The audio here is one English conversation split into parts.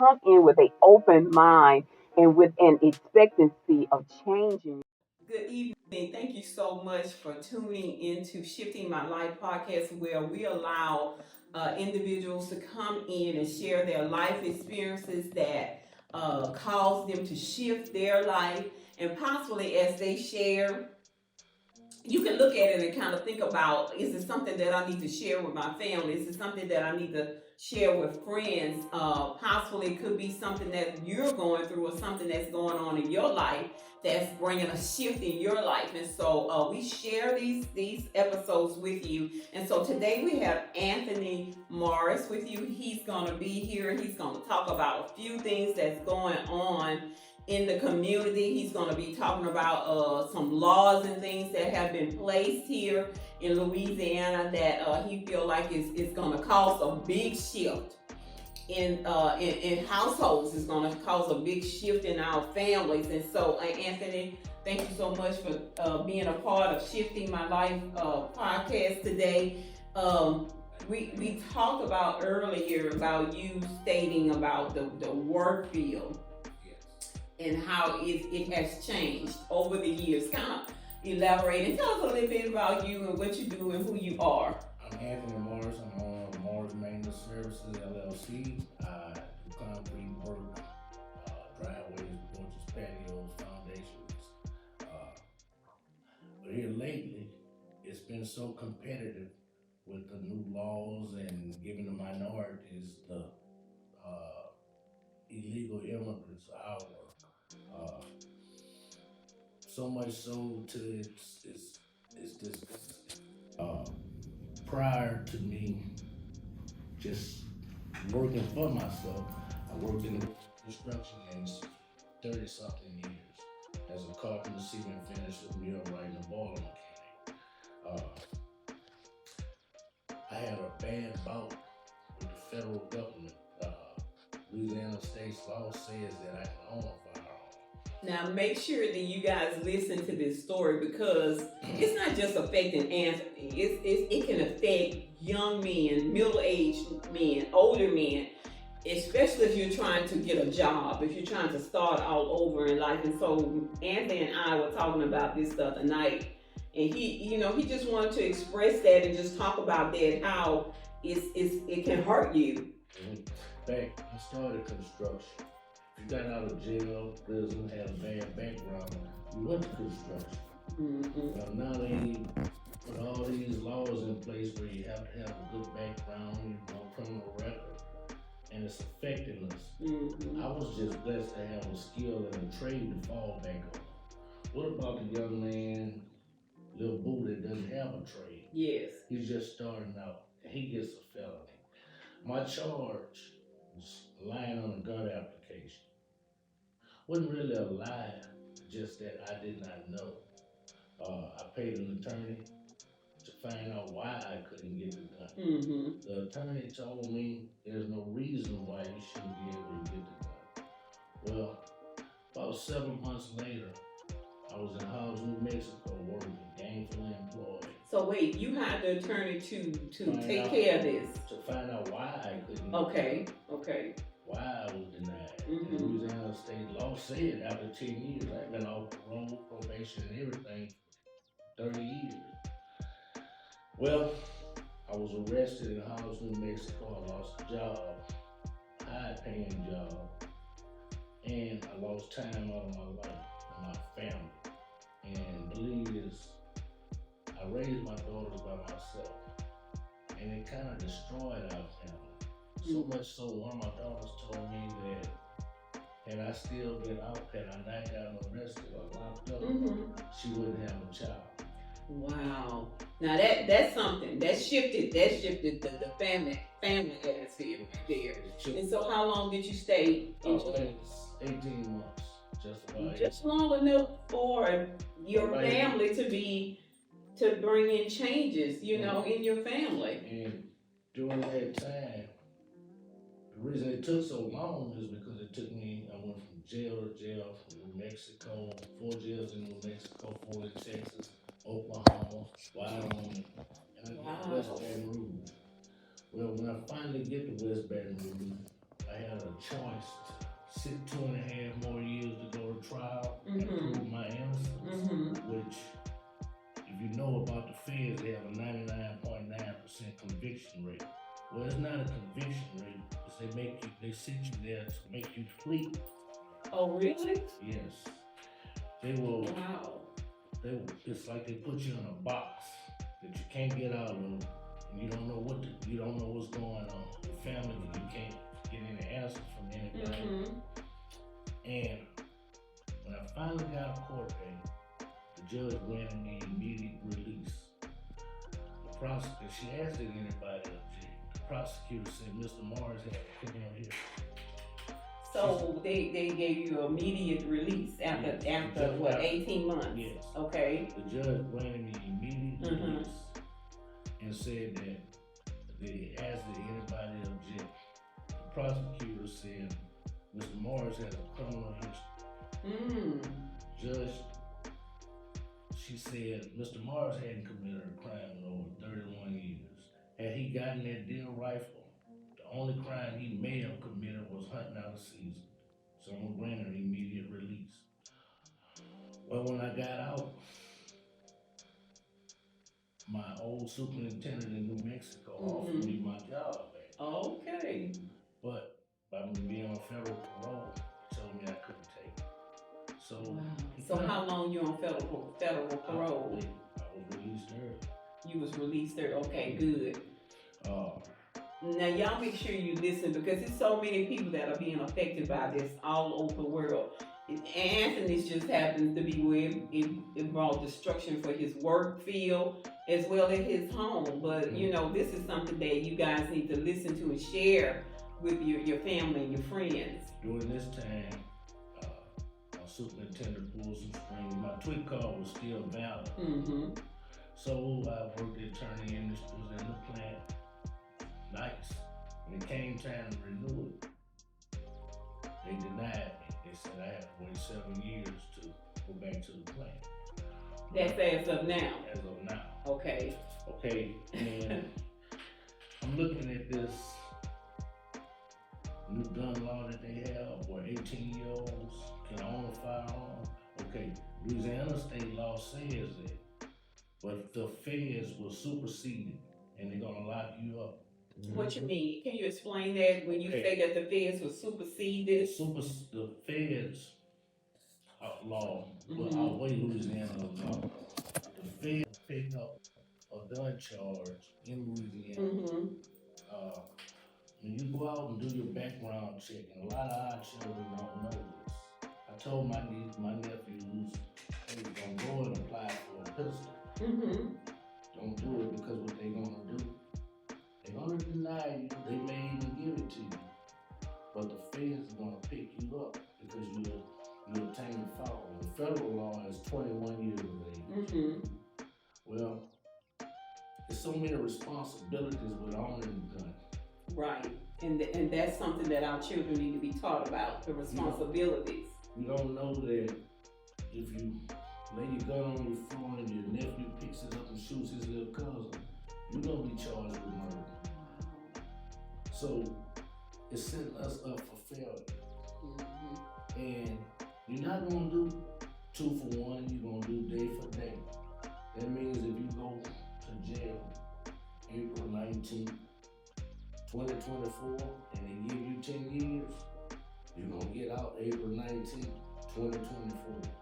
come in with an open mind and with an expectancy of changing. Good evening. Thank you so much for tuning into Shifting My Life podcast, where we allow individuals to come in and share their life experiences that cause them to shift their life, and possibly as they share, you can look at it and kind of think about, is it something that I need to share with my family? Is it something that I need to share with friends? Possibly it could be something that you're going through or something that's going on in your life that's bringing a shift in your life. And so we share these episodes with you. And so today we have Anthony Morris with you. He's going to be here. He's going to talk about a few things that's going on in the community. He's going to be talking about some laws and things that have been placed here in Louisiana that he feel like is going to cause a big shift in households. It's going to cause a big shift in our families. And so, Anthony, thank you so much for being a part of Shifting My Life podcast today. We talked about earlier about you stating about the work field and how it has changed over the years. Kind of elaborate and tell us a little bit about you and what you do and who you are. I'm Anthony Morris. I'm on Morris Maintenance Services LLC. I do concrete work, driveways, porches, patios, foundations. But here lately, it's been so competitive with the new laws and giving the minorities the illegal immigrants our work. So much so to it's this prior to me just working for myself. I worked in the construction industry 30 something years as a carpenter, cement finisher, millwright, and boiler mechanic. I had a bad bout with the federal government. Louisiana state's law says that I can own a firearm. Now, make sure that you guys listen to this story because it's not just affecting Anthony. It can affect young men, middle-aged men, older men, especially if you're trying to get a job, if you're trying to start all over in life. And so Anthony and I were talking about this the other night, and he just wanted to express that and just talk about that, how it can hurt you. Back, I started construction. You got out of jail, prison, had a bad background, you went to construction. Mm-hmm. Now they put all these laws in place where you have to have a good background, criminal record, and it's affecting us. Mm-hmm. I was just blessed to have a skill and a trade to fall back on. What about the young man, little boo, that doesn't have a trade? Yes. He's just starting out, and he gets a felony. My charge was lying on a gun application. Wasn't really a lie, just that I did not know. I paid an attorney to find out why I couldn't get the gun. Mm-hmm. The attorney told me there's no reason why you shouldn't be able to get the gun. Well, about 7 months later, I was in Hobbs, New Mexico, working, gainfully employed. So wait, you had the attorney to take out, care of this? To find out why I couldn't. Okay. Why I was denied. Mm-hmm. And Louisiana state law said after 10 years, I've been off parole, probation, and everything, 30 years. Well, I was arrested in Hobbs, New Mexico. I lost a job, high-paying job, and I lost time out of my life and my family. And believe this, I raised my daughters by myself, and it kind of destroyed our family. So much so, one of my daughters told me that had I still been out, had I not gotten arrested or locked up, she wouldn't have a child. Wow. Now that's something that shifted the family atmosphere there. And so how long did you stay in jail? 18 months, just about. Just long enough for your family to bring in changes, in your family. And during that time, the reason it took so long is because I went from jail to jail, from New Mexico, 4 jails in New Mexico, 4 in Texas, Oklahoma, Wyoming, and I got West Baton Rouge. Well, when I finally get to West Baton Rouge, I had a choice to sit 2.5 more years to go to trial and Mhm. prove my innocence, Mhm. which, if you know about the feds, they have a 99.9% conviction rate. Well, it's not a conviction rate, because they sit you there to make you plead. Oh, really? Yes. They will, Wow. it's like they put you in a box that you can't get out of, and you don't know what's going on. Your family, you can't get any answers from anybody. Mhm. And when I finally got a court date, the judge granted me immediate release. The prosecutor, she asked if anybody objected. The prosecutor said Mr. Morris had a criminal history. So they gave you immediate release after Yes. after what 18 months? Yes. Okay. The judge granted me immediate Mhm. release and said that they asked if anybody object. The prosecutor said Mr. Morris had a criminal history. Judge, she said Mr. Morris hadn't committed a crime in over 31 years. Had he gotten that deer rifle, the only crime he may have committed was hunting out of season. So I'm granted immediate release. Well, when I got out, my old superintendent in New Mexico offered me my job back. Okay. But by me being on federal parole, he told me I couldn't take it. So, Wow. So how long you on federal parole? I was released early. You was released there. Okay, good. Now y'all make sure you listen, because there's so many people that are being affected by this all over the world. Anthony's just happens to be where it brought destruction for his work field as well as his home. But you know, this is something that you guys need to listen to and share with your family and your friends. During this time, my superintendent pulled some strings. My tweet card was still valid. So I worked the attorney industry in the plant. Nice. When it came time to renew it, they denied me. They said I had to wait 7 years to go back to the plant. That's as of now. As of now. Okay. Okay, and I'm looking at this new gun law that they have where 18-year-olds can own a firearm. Okay, Louisiana state law says that, but the feds will supersede it and they're gonna lock you up. What you mean? Can you explain that when you say that the feds will supersede this? The feds law will outweigh Louisiana law. The feds pick up a gun charge in Louisiana. When you go out and do your background check, and a lot of our children don't know this. I told my nephews, hey, don't go and apply for a pistol. Don't do it, because what they gonna do? They're gonna deny you. They may even give it to you, but the feds are gonna pick you up because you obtained a firearm. The federal law is 21 years of age. Well, there's so many responsibilities with owning a gun. Right, and that's something that our children need to be taught about, the responsibilities. You don't know that if you lay your gun on your floor and your nephew picks it up and shoots his little cousin, you're gonna be charged with murder. So it's setting us up for failure. And you're not gonna do 2 for 1, you're gonna do day for day. That means if you go to jail April 19th, 2024, and they give you 10 years, you're gonna get out April 19th, 2024.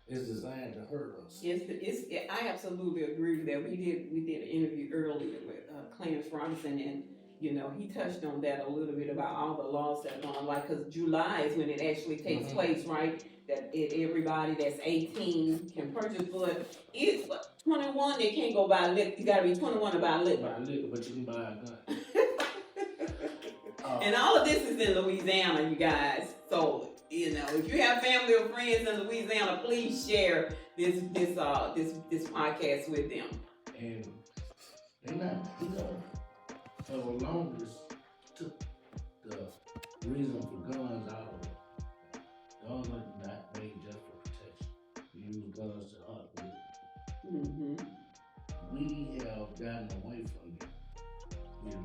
It's designed to hurt us. I absolutely agree with that. We did an interview earlier with Clarence Robinson, and you know, he touched on that a little bit about all the laws that are going on, like, because July is when it actually takes place, right? That everybody that's 18 can purchase, but it's 21 they can't go buy liquor. You gotta be 21 to buy liquor. Buy liquor, but you can buy a gun. And all of this is in Louisiana, you guys. So, you know, if you have family or friends in Louisiana, please share this podcast with them. And they not, for the longest, took the reason for guns out of it. Guns are not made just for protection. We use guns to hunt with. We have gotten away from it. We're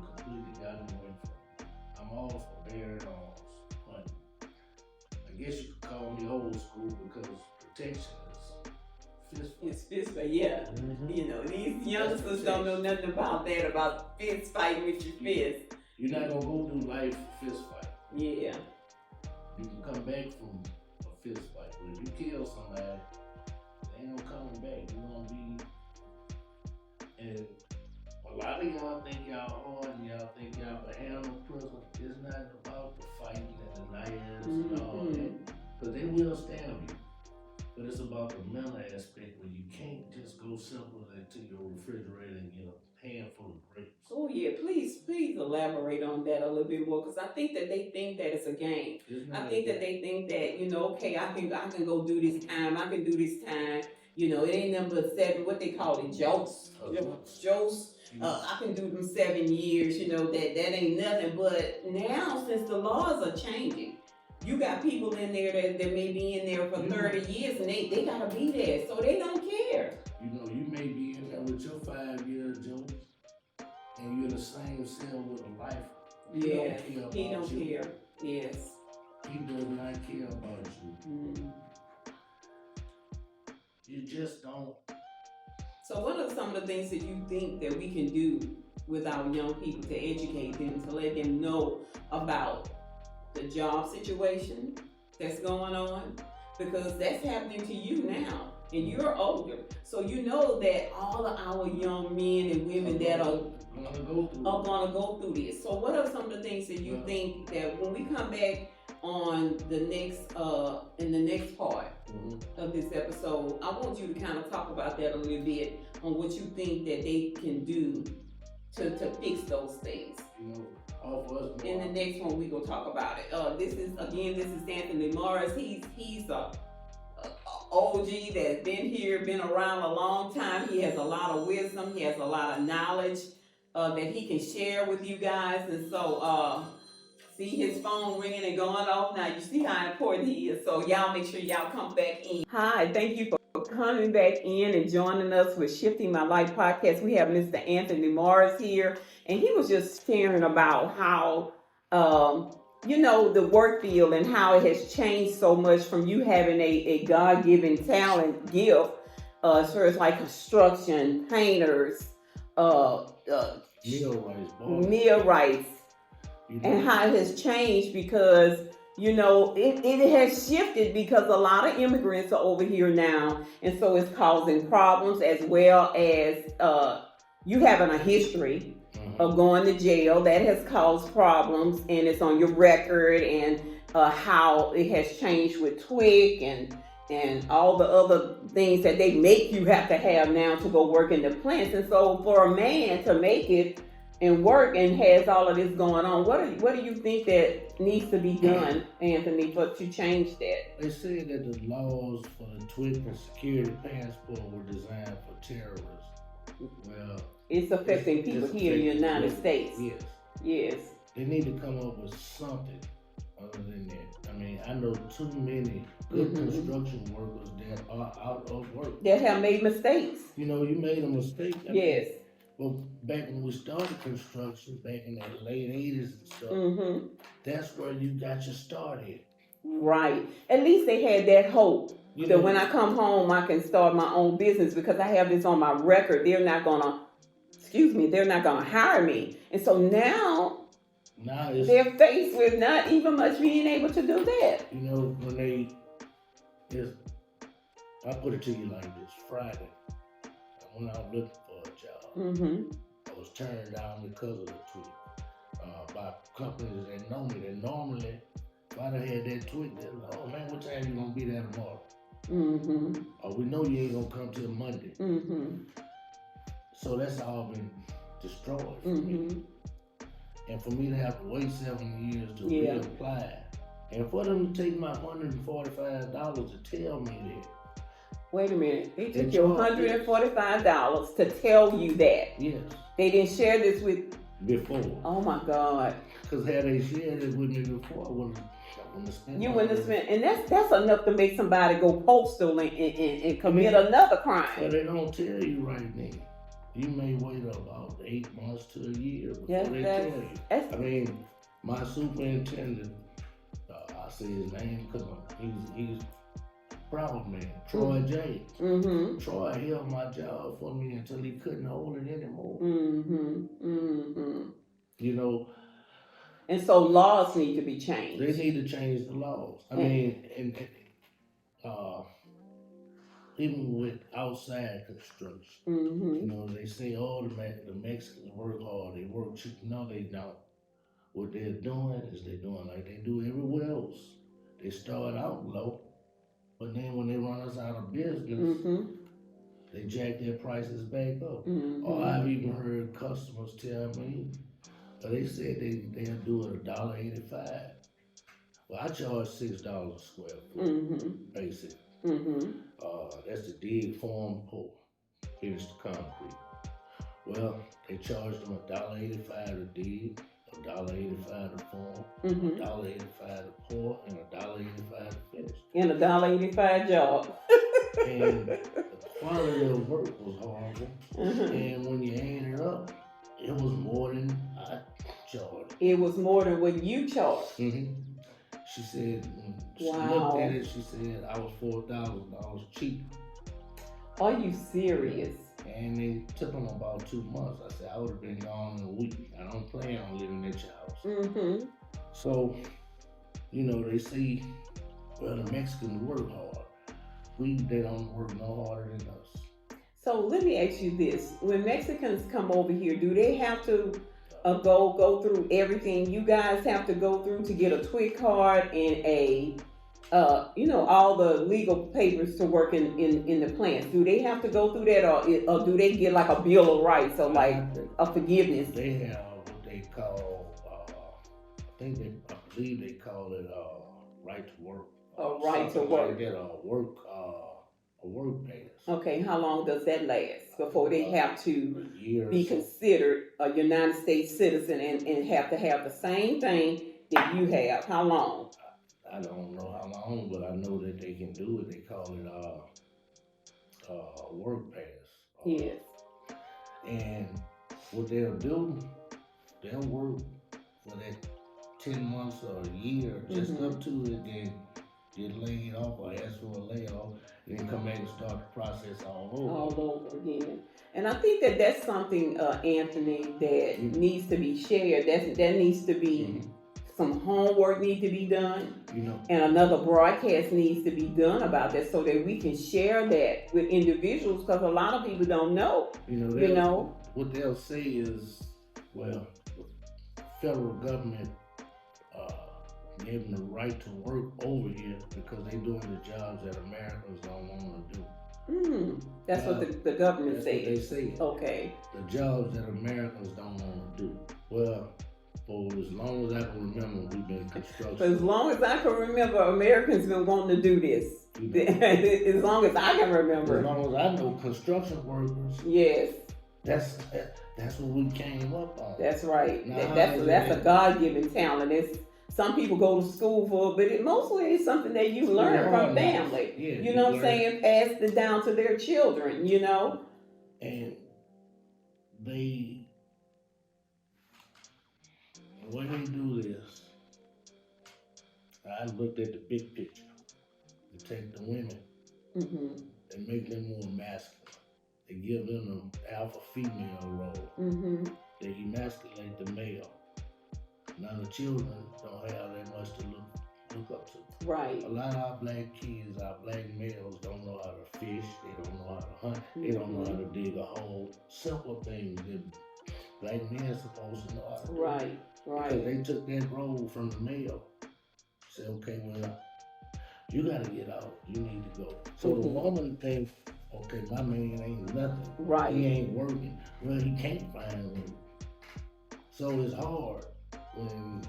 youngsters don't know nothing about that, about fist fighting with your fist. You're not gonna go through life fist fight. Yeah. You can come back from a fist fight, but if you kill somebody, they ain't no coming back. You're gonna be. And a lot of y'all think y'all hard and y'all think y'all can handle prison. It's not about the fighting and the knives and all that. Because they will stab you. But it's about the mental aspect where you can't just go simple into your refrigerator and get a handful of grapes. Oh yeah, please elaborate on that a little bit more, because I think that they think that it's a game. I think that they think that, okay, I can go do this time, I can do this time. It ain't number 7, what they call it, jokes. Jokes. I can do them 7 years, that ain't nothing. But now, since the laws are changing, you got people in there that may be in there for 30 years and they gotta be there, so they don't care. You may be in there with your 5-year jokes and you're in the same cell with a life. Yeah, he don't care. Yes. He does not care about you. You just don't. So what are some of the things that you think that we can do with our young people to educate them, to let them know about the job situation that's going on? Because that's happening to you now, and you're older. So you know that all of our young men and women that are gonna go through this. So what are some of the things that you think that when we come back on the next in the next part of this episode, I want you to kind of talk about that a little bit on what you think that they can do to fix those things. In the next one, we gonna talk about it. This is Anthony Morris. He's a OG that's been around a long time. He has a lot of wisdom. He has a lot of knowledge that he can share with you guys. And so, see his phone ringing and going off. Now you see how important he is. So y'all make sure y'all come back in. Hi, thank you for coming back in and joining us with Shifting My Life podcast. We have Mr. Anthony Morris here, and he was just sharing about how the work field and how it has changed so much from you having a God-given talent gift, as far as like construction, painters, millwrights, and how it has changed because it has shifted because a lot of immigrants are over here now, and so it's causing problems, as well as you having a history of going to jail. That has caused problems, and it's on your record, and how it has changed with TWIC and all the other things that they make you have to have now to go work in the plants. And so for a man to make it and work and has all of this going on, what do you think that needs to be done, Anthony, to change that? They said that the laws for the TWIC and security passport were designed for terrorists. Well, it's affecting people here in the United States. Yes. Yes. They need to come up with something other than that. I mean, I know too many good construction workers that are out of work. That have made mistakes. You made a mistake. Yes. Well, back when we started construction, back in the late 80s and stuff, that's where you got your start at. Right. At least they had that hope that when I come home, I can start my own business because I have this on my record. They're not gonna hire me. And so now they're faced with not even much being able to do that. I put it to you like this: Friday, when I was looking for a job, I was turned down because of the TWIC by companies that know me. That normally, if I'd have had that TWIC, they're like, "Oh man, what time you gonna be there tomorrow?" Oh, we know you ain't gonna come till Monday. So that's all been destroyed for me. And for me to have to wait 7 years to reapply, and for them to take my $145 to tell me that. Wait a minute, they took your $145 to tell you that? Yes. They didn't share this with before. Oh my God. Because had they shared it with me before, I wouldn't have spent. You wouldn't have spent, and that's enough to make somebody go postal and commit another crime. But they don't tell you right then. You may wait about 8 months to a year before they tell you. I mean, my superintendent, I say his name because Proud man, Troy J. Mm-hmm. Troy held my job for me until he couldn't hold it anymore. Mm-hmm. Mm-hmm. You know, And so laws need to be they changed. need to change the laws. I And, mean, and uh, even with outside construction, mm-hmm. you know, they say, oh, the Mexicans work hard, they work cheap. No, they don't. What they're doing is they're doing like they do everywhere else. They start out low, but then when they run us out of business, Mm-hmm. they jack their prices back up. Or Mm-hmm. I've even heard customers tell me, they said they'll do it $1.85. Well, I charge $6 a square foot, Mm-hmm. basic. Mm-hmm. That's the dig, form, pour, finish the concrete. Well, they charged them $1.85 to dig, $1.85 to form, Mm-hmm. $1.85 to pour, and $1.85 to finish. And $1.85 job. And the quality of work was horrible. Mm-hmm. And when you add it up, it was more than I charged. It was more than what you charged. Mm-hmm. She said, when she Wow. looked at it, she said, I was $4,000 cheap. Are you serious? And they took them about 2 months. I said, I would have been gone in a week. I don't plan on living at your house. Mm-hmm. So, you know, they say, well, the Mexicans work hard. They don't work no harder than us. So let me ask you this. When Mexicans come over here, do they have to go through everything you guys have to go through to get a TWIC card and a all the legal papers to work in the plants? Do they have to go through that, or do they get like a bill of rights or like a forgiveness? They have what they call, I believe they call it right to work. A right to work. They get a work pass. Okay, how long does that last before they have to A year be or so. considered a United States citizen and have to have the same thing that you have? How long? I don't know how long, but I know that they can do it. They call it a work pass. Yes. And what they'll do, they'll work for that 10 months or a year, just Mm-hmm. up to it, then get laid off or ask for a layoff, and then come back and start the process all over again. And I think that's something, Anthony, that needs to be shared. That needs to be some homework need to be done. You know, and another broadcast needs to be done about that so that we can share that with individuals, because a lot of people don't know. You know, what they'll say is, well, the federal government gave them the right to work over here because they're doing the jobs that Americans don't want to do. That's what the government says. says. They say. Okay. The jobs that Americans don't want to do. Well, for as long as I can remember, we've been construction. For as long as I can remember, Americans been wanting to do this. As long as I can remember. As long as I know, construction workers. Yes. That's what we came up on. That's right. Now, that's a God-given talent. Some people go to school for it, but mostly it's something that you learn from family. Yeah, you know what I'm saying? Passed it down to their children, you know? And the way they do this, I looked at the big picture. They take the women and make them more masculine. They give them the alpha female role. They emasculate the male. Now the children don't have that much to look up to. Right. A lot of our black kids, our black males don't know how to fish, they don't know how to hunt, they don't know how to dig a hole. Simple things that black men are supposed to know how to do. Right. Because they took that role from the male. Say, okay, well, you gotta get out, you need to go. So the woman thinks, okay, my man ain't nothing. Right. He ain't working. Well, he can't find work. So it's hard when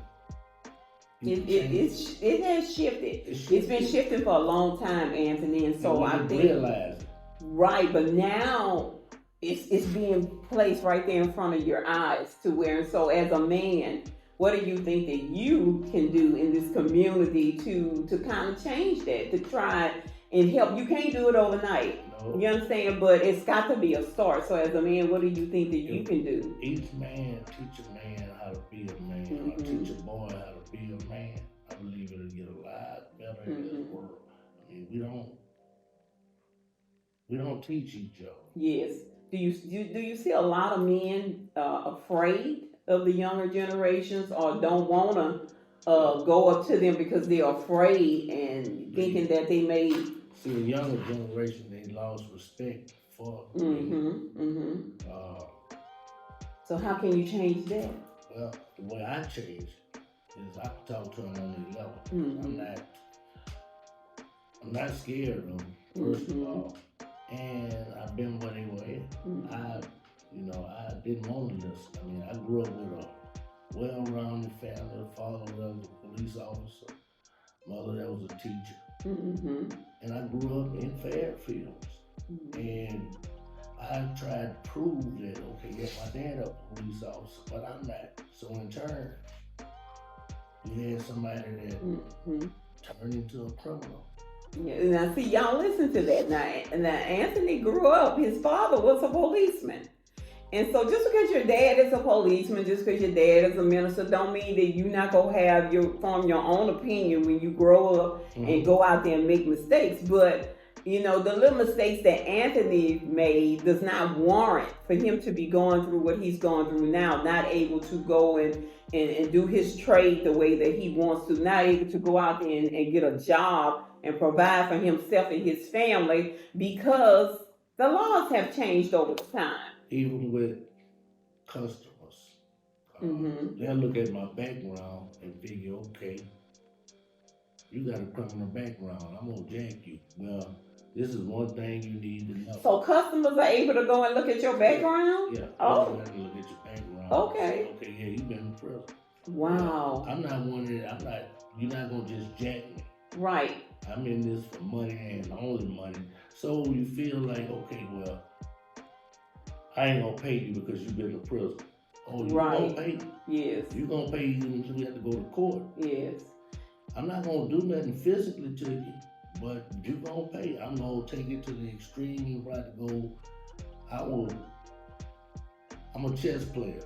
it has shifted. It's been shifting for a long time, Anthony, and so I think realize it. Right, but now it's being placed right there in front of your eyes to where, and so as a man, what do you think that you can do in this community to kind of change that, to try and help? You can't do it overnight. No. You understand? But it's got to be a start. So as a man, what do you think that you can do? Each man teach a man how to be a man, or teach a boy how to be a man. I believe it'll get a lot better in this world. I mean, we don't We don't teach each other. Yes. Do you see a lot of men afraid of the younger generations, or don't want to go up to them because they're afraid and thinking that they may? See, the younger generation, they lost respect for Mm-hmm. me. Mm-hmm. Uh, So how can you change that? well, the way I change is I talk to them on their level. Mm-hmm. I'm not scared of them, first of all. And I've been where they were at. Mm-hmm. I didn't want to listen. I mean, I grew up with a well-rounded family. Father was a police officer, mother that was a teacher. Mm-hmm. And I grew up in Fairfields. Mm-hmm. And I tried to prove that, okay, yes, my dad a police officer, but I'm not. So in turn, you had somebody that turned into a criminal. Yeah, now see, y'all listen to that. Now Anthony grew up, his father was a policeman. And so just because your dad is a policeman, just because your dad is a minister, don't mean that you're not going to have form your own opinion when you grow up and go out there and make mistakes. But, the little mistakes that Anthony made does not warrant for him to be going through what he's going through now, not able to go and do his trade the way that he wants to, not able to go out there and get a job and provide for himself and his family because the laws have changed over time. Even with customers, they'll look at my background and figure, okay, you got a criminal background, I'm gonna jack you. Well, this is one thing you need to know. So customers are able to go and look at your background? Yeah. Oh. You got to look at your background. Okay. Okay, yeah, you've been in prison. Wow. I'm not you're not gonna just jack me. Right. I'm in this for money and only money. So you feel like, okay, well, I ain't gonna pay you because you've been to prison. Oh, you gonna pay? Yes. You gonna pay you until we have to go to court. Yes. I'm not gonna do nothing physically to you, but you gonna pay. I'm gonna take it to the extreme. You right to go. I'm a chess player.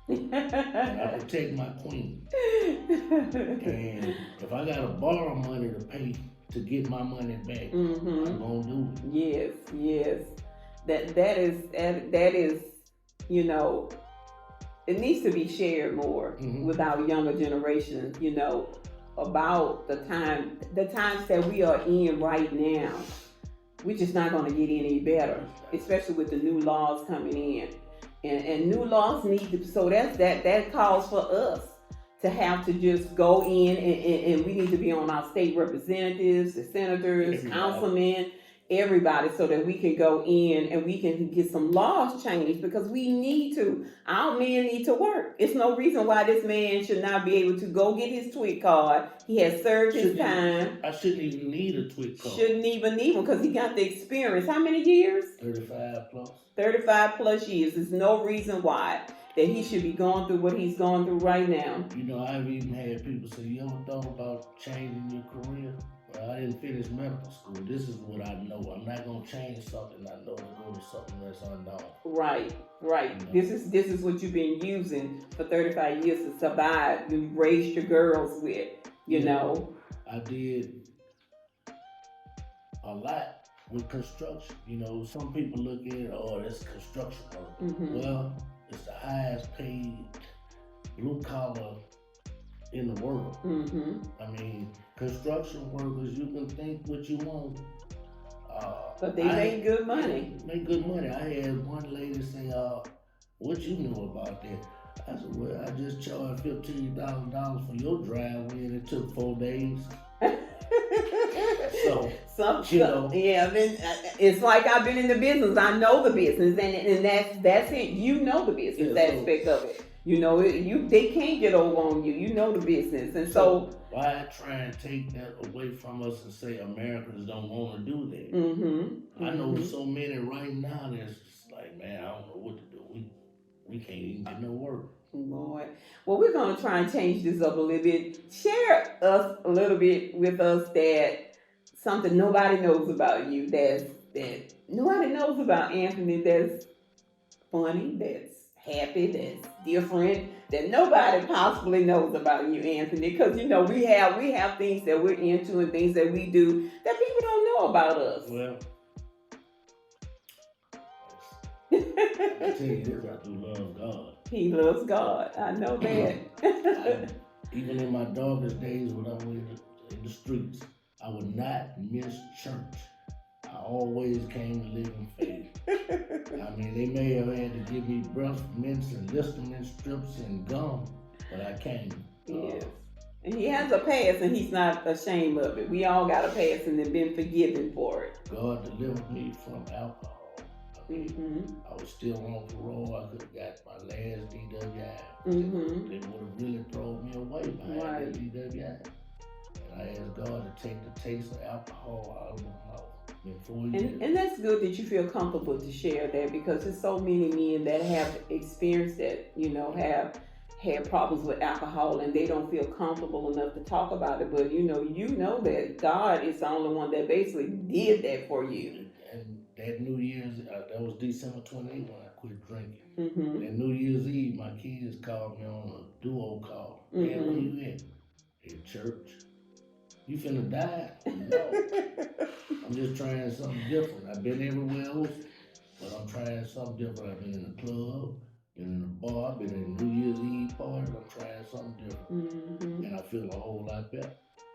And I protect my queen. And if I gotta borrow money to pay to get my money back, I'm gonna do it. Yes. That is, it needs to be shared more with our younger generations, about the times that we are in right now. We're just not gonna get any better, especially with the new laws coming in. And new laws need to, so that calls for us to have to just go in and we need to be on our state representatives, the senators, councilmen, everybody, so that we can go in and we can get some laws changed, because we need to. Our men need to work. It's no reason why this man should not be able to go get his TWIC card. He has served his time. I shouldn't even need a TWIC card. Shouldn't even need one because he got the experience. How many years? 35 plus. 35 plus years. There's no reason why that he should be going through what he's going through right now. I've even had people say, you ever thought about changing your career? Well, I didn't finish medical school. This is what I know. I'm not going to change something I know to go to something that's unknown. Right. This is what you've been using for 35 years to survive. You raised your girls with, I did a lot with construction. Some people look at it, oh, that's construction work. Well, it's the highest paid blue collar in the world. I mean, construction workers, you can think what you want. But they make good money. Make good money. I had one lady say, what you know about that? I said, well, I just charged $15,000 for your driveway and it took 4 days. So, yeah, it's like I've been in the business. I know the business, and that's it. You know the business aspect of it. They can't get over on you. You know the business, and so why try and take that away from us and say Americans don't want to do that? I know so many right now that's just like, man, I don't know what to do. We can't even get no work. Lord. Well, we're going to try and change this up a little bit. Share us a little bit with us that something nobody knows about you, that nobody knows about Anthony, that's funny, that's happy, that's different, that nobody possibly knows about you, Anthony. Because, we have things that we're into and things that we do that people don't know about us. Well, I tell you this, I do love God. He loves God. I know that. Even in my darkest days when I was in the streets, I would not miss church. I always came to live in faith. I mean, they may have had to give me breath mints and Listerine strips and gum, but I came. Yes. And he has a past, and he's not ashamed of it. We all got a past and have been forgiven for it. God delivered me from alcohol. I mean, I was still on parole. I could have got my last DWI. They would have really thrown me away behind that DWI. And I asked God to take the taste of alcohol out of my mouth. And that's good that you feel comfortable to share that, because there's so many men that have experienced that, have had problems with alcohol and they don't feel comfortable enough to talk about it. But you know that God is the only one that basically did that for you. And that New Year's, that was December 28th when I quit drinking. And New Year's Eve, my kids called me on a duo call. Man, where you at? At church. You finna die? No. I'm just trying something different. I've been everywhere else, but I'm trying something different. I've been in the club, been in the bar, been in New Year's Eve parties. I'm trying something different. And I feel a whole lot better.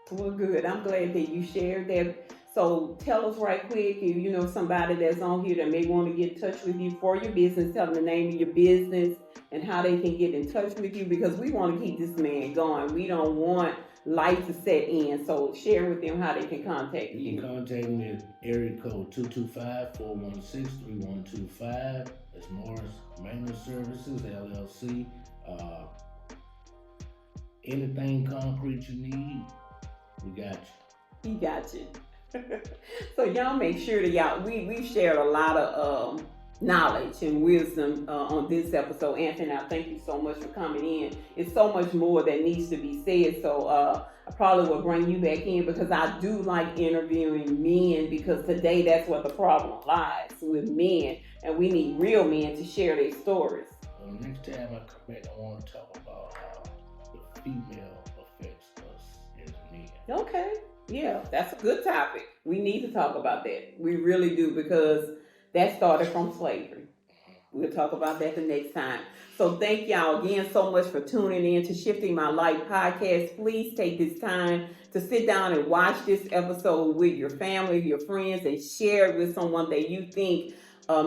Well, good. I'm glad that you shared that. So tell us right quick, if you know somebody that's on here that may want to get in touch with you for your business, tell them the name of your business and how they can get in touch with you, because we want to keep this man going. We don't want life to set in. So share with them how they can contact you. You can contact me at area code 225-416-3125. That's Morris Maintenance Services, LLC. Anything concrete you need, we got you. He got you. So y'all make sure that we've shared a lot of knowledge and wisdom on this episode. Anthony, I thank you so much for coming in. It's so much more that needs to be said. So I probably will bring you back in, because I do like interviewing men, because today that's where the problem lies, with men, and we need real men to share their stories. Well, next time I come back, I want to talk about how the female affects us as men. Okay. Yeah, that's a good topic. We need to talk about that. We really do, because that started from slavery. We'll talk about that the next time. So thank y'all again so much for tuning in to Shifting My Life podcast. Please take this time to sit down and watch this episode with your family, your friends, and share it with someone that you think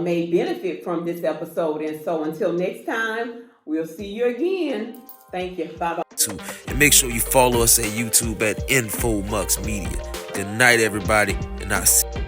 may benefit from this episode. And so until next time, we'll see you again. Thank you. Bye-bye. And make sure you follow us at YouTube at InfoMux Media. Good night, everybody, and I'll see you.